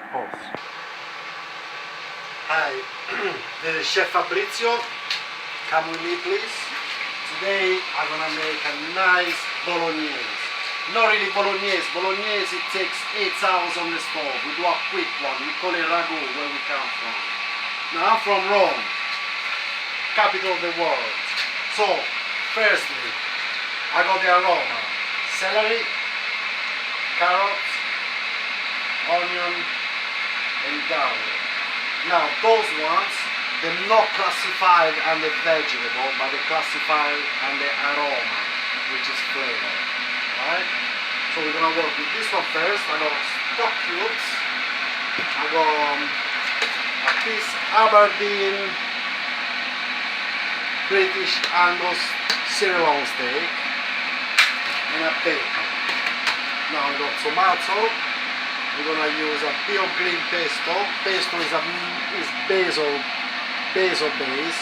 Pause. Hi, this is Chef Fabrizio. Come with me, please. Today I'm gonna make a nice bolognese. Not really bolognese. Bolognese, it takes 8 hours on the stove. We do a quick one. We call it Ragu, where we come from. Now I'm from Rome, capital of the world. So, firstly, I got the aroma. Celery, carrots, onion, and garlic. Now, those ones, they're not classified under vegetable, but they're classified under aroma, which is flavor. Right? So we're gonna work with this one first. I got stock cubes. I got a piece Aberdeen British Angus sirloin steak and a bacon. Now we got tomato. We're gonna use a bit of green pesto. Pesto is basil base.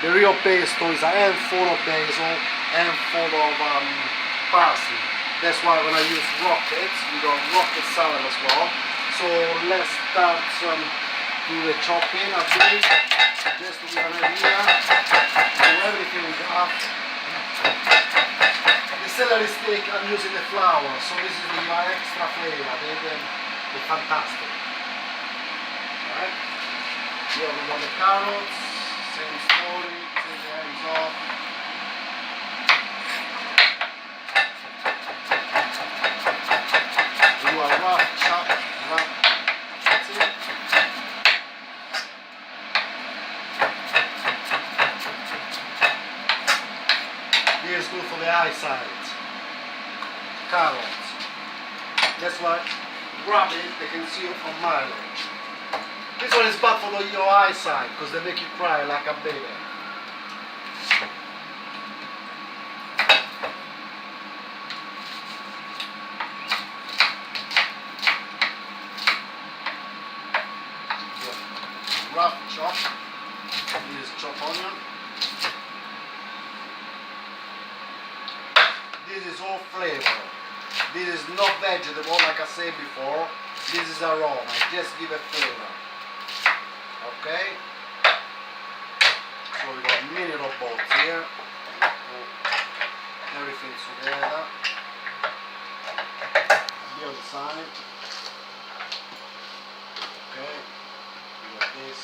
The real pesto is a handful of basil, handful of parsley. That's why when I use rockets, we got rocket salad as well. So let's start do the chopping a bit, just to give an idea. Do everything we got. The celery stick, I'm using the flour, so this is the extra flavor. They're fantastic. Alright? Here we got the carrots, same story, take the ends off. We do a rough chop, that's it. This is good for the eyesight. Carrots. That's why grab it, they can see it from mileage. This one is bad for your eyesight because they make you cry like a baby. Rough chop. This is chopped onion. This is all flavor. This is not vegetable like I said before. This is aroma. Just give it flavor. Okay? So we got mini robots here. Everything together. The other side. Okay. We got this.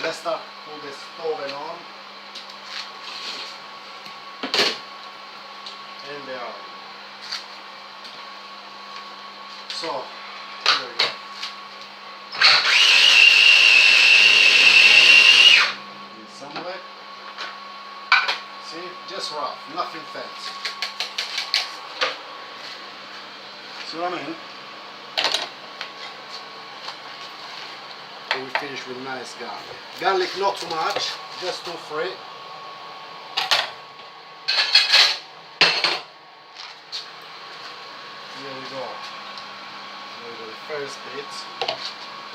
Let's start put the stove on. And they are. So, here we go. Some of it. See, just rough, nothing fancy. See what I mean? And we finish with nice garlic. Garlic not too much, just 2-3. Here we go. Here we go, the first bit.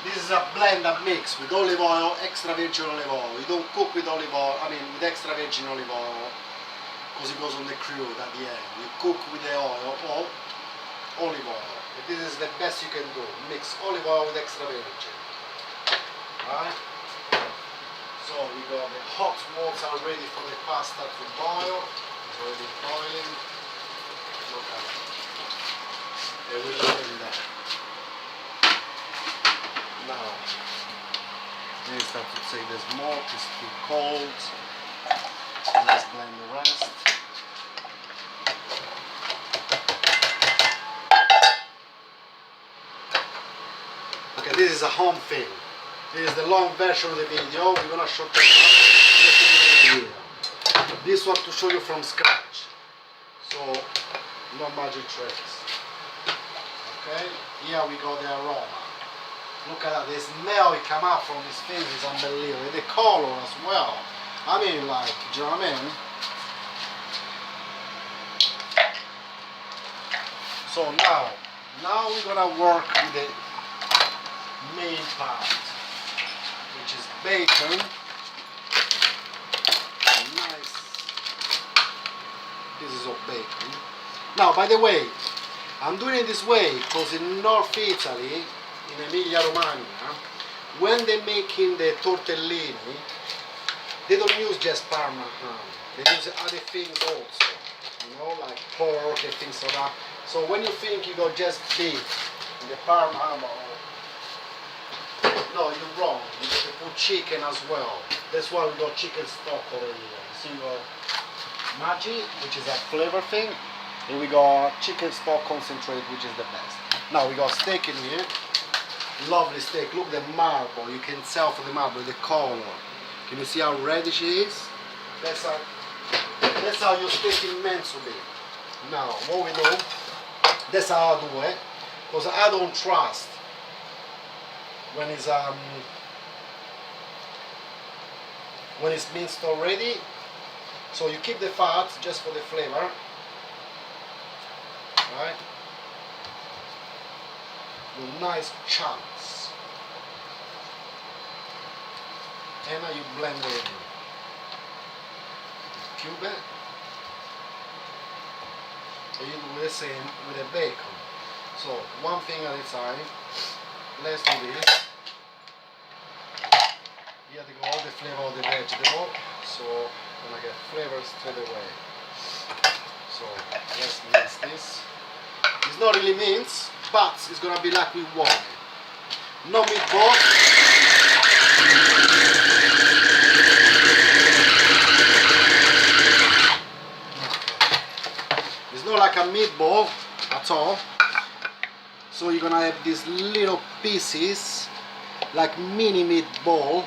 This is a blended mix with olive oil, extra virgin olive oil. You don't cook with olive oil, with extra virgin olive oil, because it goes on the crude at the end. You cook with the oil or olive oil. But this is the best you can do. Mix olive oil with extra virgin. Right? So we got the hot water ready for the pasta to boil. It's already boiling. Look at it. There we go in there. Now, then you start to take the smoke, it's too cold. Let's blend the rest. Okay, this is a home thing. This is the long version of the video. We're gonna show you this one to show you from scratch. So, no magic tricks. Okay, here we got the aroma. Look at that, the smell it come out from this thing is unbelievable. And the color as well. Do you know what I mean? So now we're gonna work with the main part, which is bacon. Nice. This is all bacon. Now, by the way, I'm doing it this way because in North Italy, in Emilia Romagna, when they're making the tortellini, they don't use just Parma ham. They use other things also, you know, like pork and things like that. So when you think you got just beef in the Parma ham, no, you're wrong. You got to put chicken as well. That's why we got chicken stock over here. You see, we got Maggi, which is a flavor thing, and we got chicken stock concentrate, which is the best. Now we got steak in here. Lovely steak. Look at the marble. You can tell from the marble the color. Can you see how reddish it is? That's how your steak is meant to be. Now what we do, that's how I do it, because I don't trust when it's minced already. So you keep the fat just for the flavor, right? With nice chunks, and now you blend it in. Cube it, and you do the same with the bacon. So one thing at a time. Let's do this. Here they go, all the flavor of the vegetable. So I'm gonna get flavor straight away. So let's mince this. It's not really mince, but it's gonna be like we want it. No meatball. Okay. It's not like a meatball at all. So you're gonna have these little pieces, like mini meatball,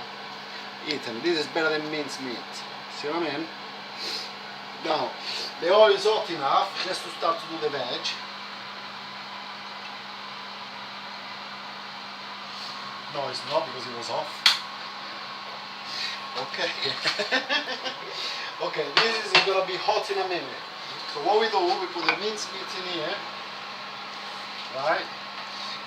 eaten. This is better than minced meat. See what I mean? Now, the oil is hot enough just to start to do the veg. No, it's not, because it was off. Okay. Okay, this is gonna be hot in a minute. So what we do, we put the minced meat in here, right?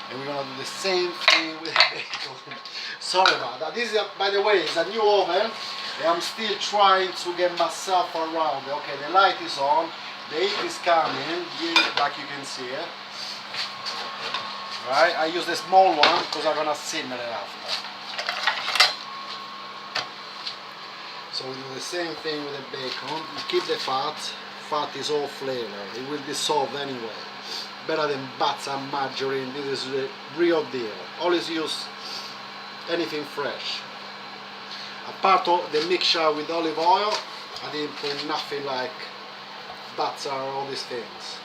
And we're gonna do the same thing with the bacon. Sorry about that. This is, by the way, is a new oven, and I'm still trying to get myself around. Okay, the light is on, the heat is coming, like you can see it. Right? I use the small one because I'm gonna simmer it after. So we do the same thing with the bacon. You keep the fat. Fat is all flavor. It will dissolve anyway. Better than butter and margarine. This is the real deal. Always use anything fresh. Apart of the mixture with olive oil, I didn't put nothing like butter or all these things.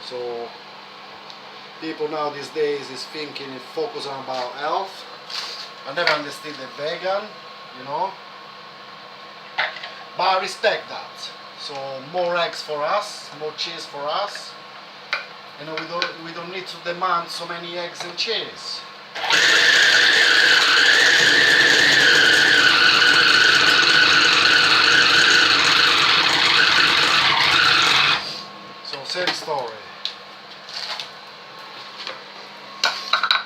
So people now these days is thinking and focusing about health. I never understood the vegan, you know. But I respect that. So more eggs for us, more cheese for us. You know, we don't need to demand so many eggs and cheese. So same story.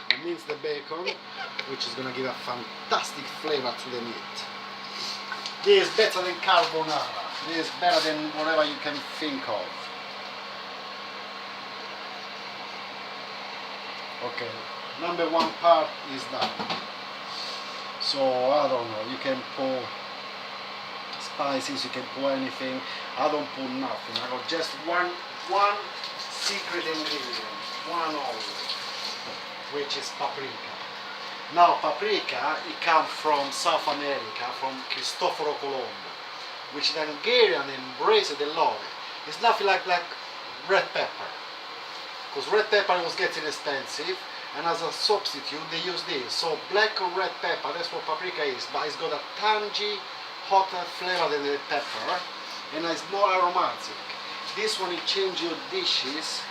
It means the bacon, which is gonna give a fantastic flavor to the meat. This is better than carbonara. This is better than whatever you can think of. Okay, number one part is done. So I don't know, you can put spices, you can put anything. I don't put nothing. I got just one secret ingredient, one only, which is paprika. Now paprika, it comes from South America, from Cristoforo Colombo, which the Hungarian embraced it, they love it. It's nothing like red pepper, because red pepper was getting expensive, and as a substitute they use this. So black or red pepper, that's what paprika is, but it's got a tangy, hotter flavor than the pepper, and it's more aromatic. This one, it changes your dishes,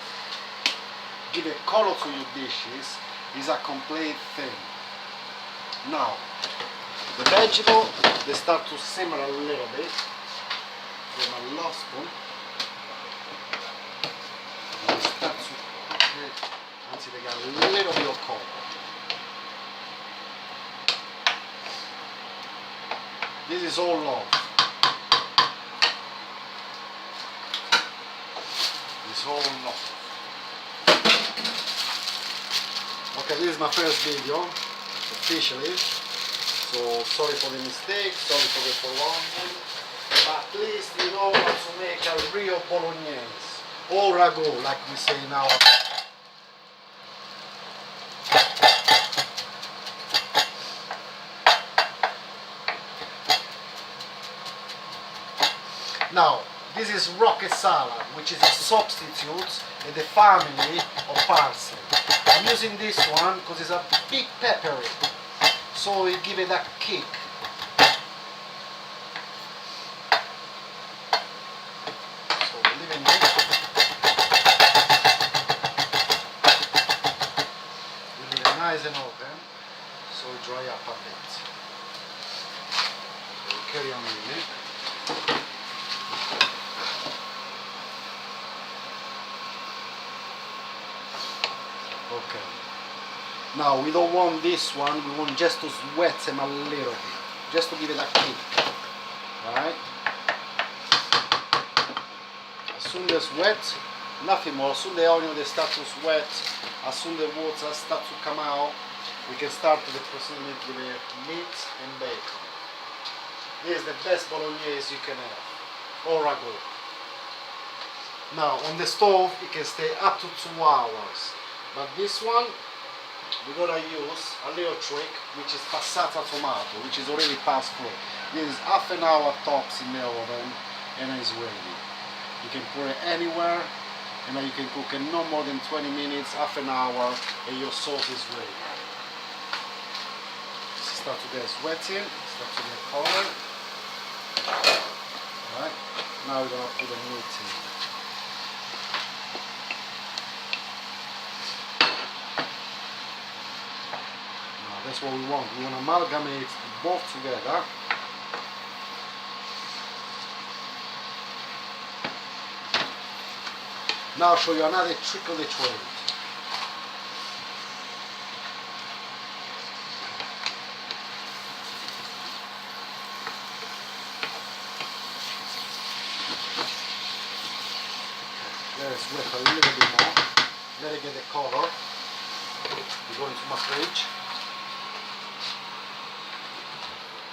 give a color to your dishes, is a complete thing. Now, the vegetable, they start to simmer a little bit with my last spoon. And they start to cook it until they get a little bit of color. This is all love. It's all love. Okay, this is my first video, officially. So sorry for the mistake, sorry for the prolonging. But at least you know how to make a real bolognese. Or ragu, like we say now. Now, this is rocket salad, which is a substitute in the family of parsley. I'm using this one because it's a bit peppery, so it gives it a kick. So leaving it. We leave it nice and open, so it dry up a bit. So we carry on with it. Okay. Now we don't want this one, we want just to sweat them a little bit, just to give it a kick. Alright? As soon as wet, nothing more. As soon as the onion they start to sweat, as soon as the water start to come out, we can start the procedure with the meat and bacon. This is the best bolognese you can have, or ragu. Now on the stove it can stay up to 2 hours. But this one, we're gonna use a little trick, which is passata tomato, which is already passed through. This is half an hour tops in the oven, and it's ready. You can put it anywhere, and then you can cook it no more than 20 minutes, half an hour, and your sauce is ready. Start to get sweating, start to get color. Alright, now we're gonna put the meat in. That's what we want. We want to amalgamate both together. Now I'll show you another trick of the trade. Let's wet a little bit more. Let it get the color. We go into my fridge.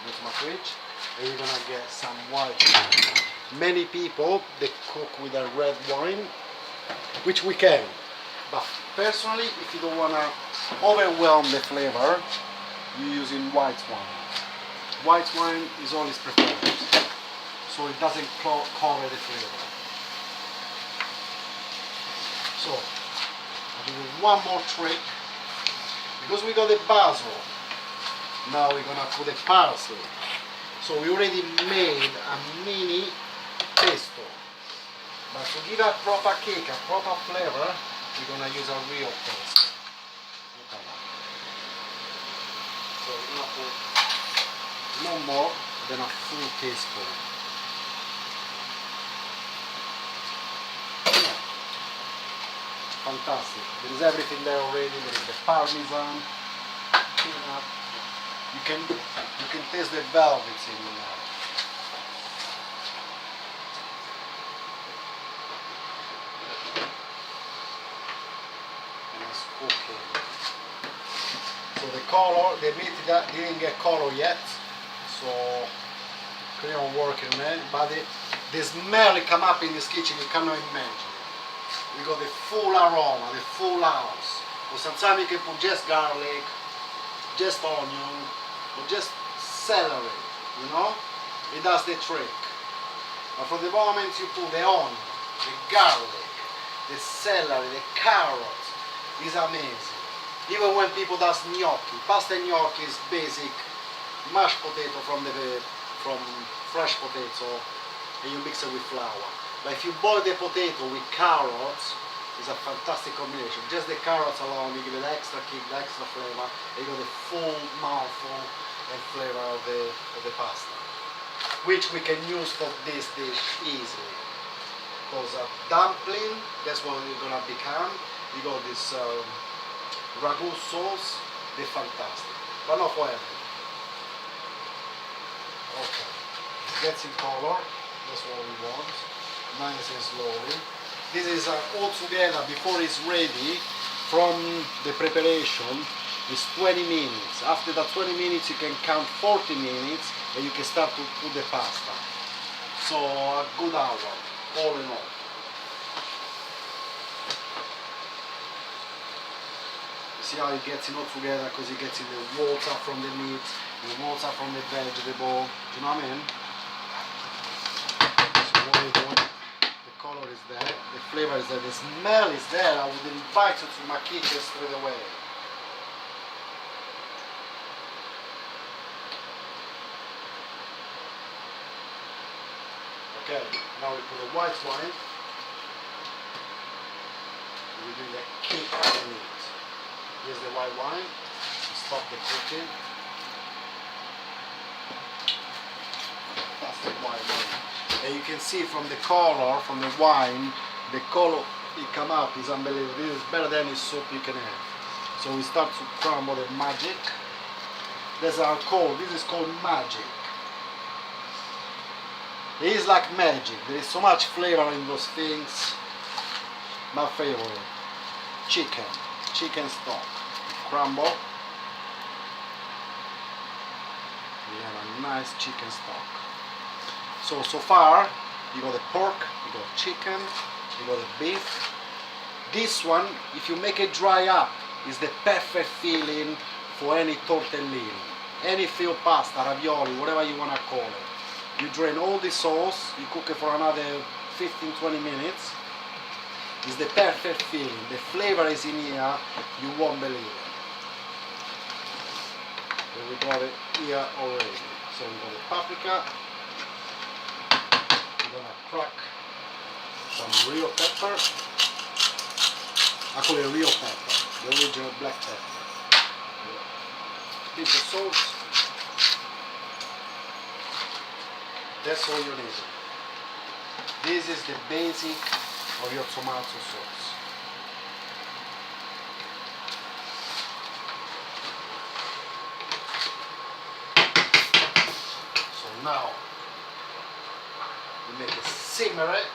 Into my fridge, and you're gonna get some white wine. Many people they cook with a red wine, which we can, but personally, if you don't wanna overwhelm the flavor, you're using white wine. White wine is always preferred, so it doesn't cover the flavor. So I'll do one more trick, because we got the basil. Now we're gonna put the parsley. So we already made a mini pesto. But to give a proper cake, a proper flavor, we're gonna use a real pesto. Look at that. So we're gonna put no more than a full teaspoon. Fantastic. There is everything there already. There is the parmesan, peanut. You can taste the velvets in there. And it's cooking. So the color, the meat didn't get color yet, so carry on working on it. But the smell that come up in this kitchen, you cannot imagine. We got the full aroma, the full house. Or sometimes you can put just garlic, just onion, or just celery, you know? It does the trick. But for the moment you put the onion, the garlic, the celery, the carrot, is amazing. Even when people does gnocchi, pasta gnocchi is basic mashed potato from fresh potato, and you mix it with flour. But if you boil the potato with carrots, it's a fantastic combination. Just the carrots alone, you give it extra kick, the extra flavor, and you got the full mouthful and flavor of the pasta, which we can use for this dish easily. Because a dumpling, that's what it's gonna become. You got this ragu sauce, they're fantastic, but not for everything. Okay, it gets in color, that's what we want. Nice and slowly. This is all together before it's ready. from the preparation is 20 minutes. After that 20 minutes you can count 40 minutes and you can start to put the pasta. So a good hour, all in all. See how it gets it all together, because it gets in the water from the meat, the water from the vegetable, do you know what I mean? So what we're doing, the color is there, the flavor is there, the smell is there. I would invite you to my kitchen straight away. Okay, now we put the white wine. We do the kick in it. Here's the white wine. Stop the cooking. That's the white wine. And you can see from the color, from the wine, the color it come up is unbelievable. This is better than any soup you can have. So we start to crumble the magic. That's our call. This is called magic. It is like magic. There is so much flavor in those things. My favorite. Chicken stock. Crumble. We have a nice chicken stock. So far, you got the pork, you got the chicken, you got the beef. This one, if you make it dry up, is the perfect filling for any tortellini. Any filled pasta, ravioli, whatever you want to call it. You drain all the sauce, you cook it for another 15-20 minutes. It's the perfect filling. The flavor is in here, you won't believe it. And we got it here already. So we got the paprika. We're gonna crack some real pepper. I call it real pepper, the original black pepper. Pinch of salt. That's all you need. This is the basic of your tomato sauce. So now we make it simmer it.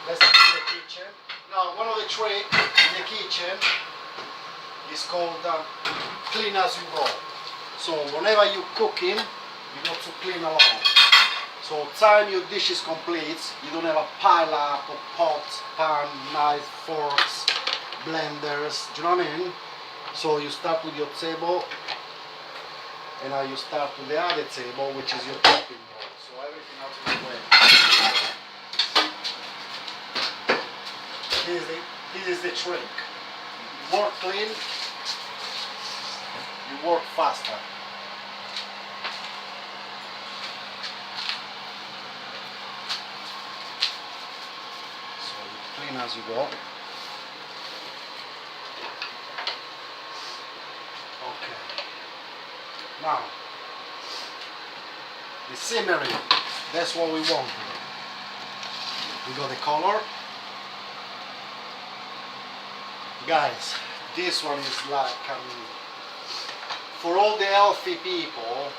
Let's do the kitchen. Now one of the tricks in the kitchen is called clean as you go. So whenever you're cooking, you got to clean along. So time your dish is complete, you don't have a pile up of pots, pan, knives, forks, blenders, do you know what I mean? So you start with your table, and now you start with the other table, which is your topping bowl. So everything out of the way. This is the trick. You work clean, you work faster. As you go. Okay. Now, the simmering, that's what we want. We got the color. Guys, this one is like, for all the healthy people,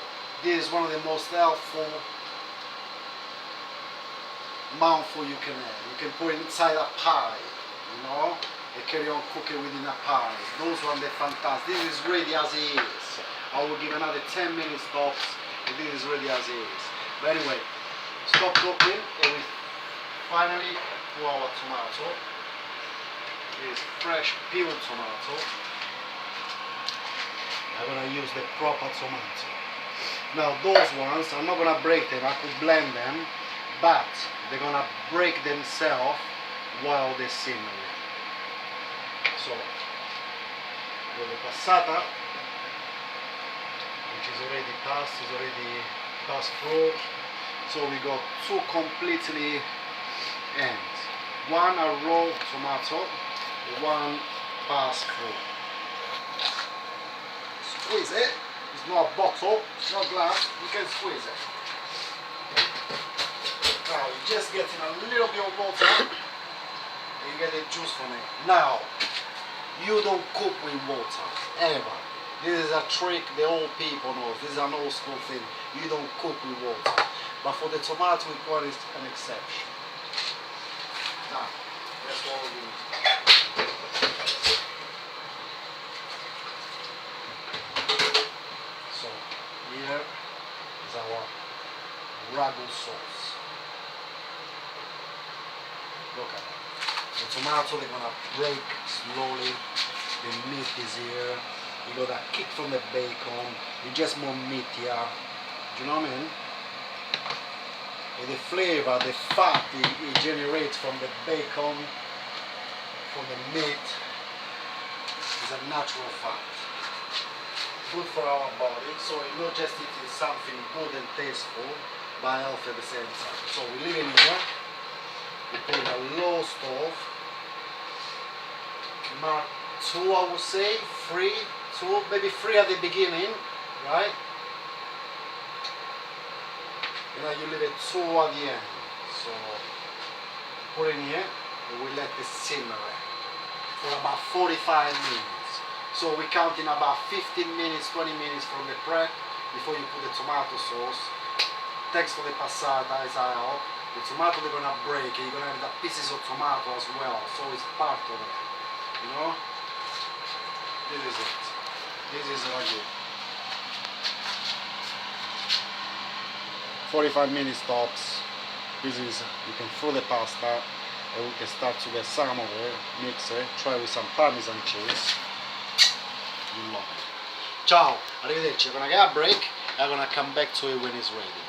this is one of the most helpful mouthful you can have. You can put it inside a pie, you know, and carry on cooking within a pie. Those ones, they're fantastic. This is ready as it is. I will give another 10 minutes tops, and this is ready as it is. But anyway, stop cooking, and we finally pour our tomato. This fresh peeled tomato. I'm gonna use the proper tomato. Now those ones, I'm not gonna break them, I could blend them, but they're gonna break themselves while they're simmering. So, with the passata, which is already passed through. So we got two completely ends. One a raw tomato, one passed through. Squeeze it. It's not a bottle, it's not glass, you can squeeze it. Now you're just getting a little bit of water and you get the juice from it. Now, you don't cook with water, ever. This is a trick the old people know. This is an old school thing. You don't cook with water. But for the tomato, it is an exception. Now, that's what we do. sauce. Look at that. The tomato, they're gonna break slowly. The meat is here. You got that kick from the bacon. It's just more meat here. Do you know what I mean? And the flavor, the fat it generates from the bacon, from the meat, is a natural fat. Good for our body. So it's not just eating something good and tasteful, but healthy at the same time. So we leave it here. We put in a low stove. Mark 2, I would say, 3, 2, maybe 3 at the beginning, right? And then you leave it 2 at the end. So put it in here and we let it simmer for about 45 minutes. So we count in about 15 minutes, 20 minutes from the prep before you put the tomato sauce. Thanks for the passata, as I hope. The tomato they're gonna break, you're gonna have the pieces of tomato as well, so it's part of it. You know? This is it. This is ragu. 45 minutes tops. This is, you can throw the pasta and we can start to get some of it, mix it, try with some Parmesan cheese. You love it. Ciao, arrivederci. I'm gonna get a break. I'm gonna come back to it when it's ready.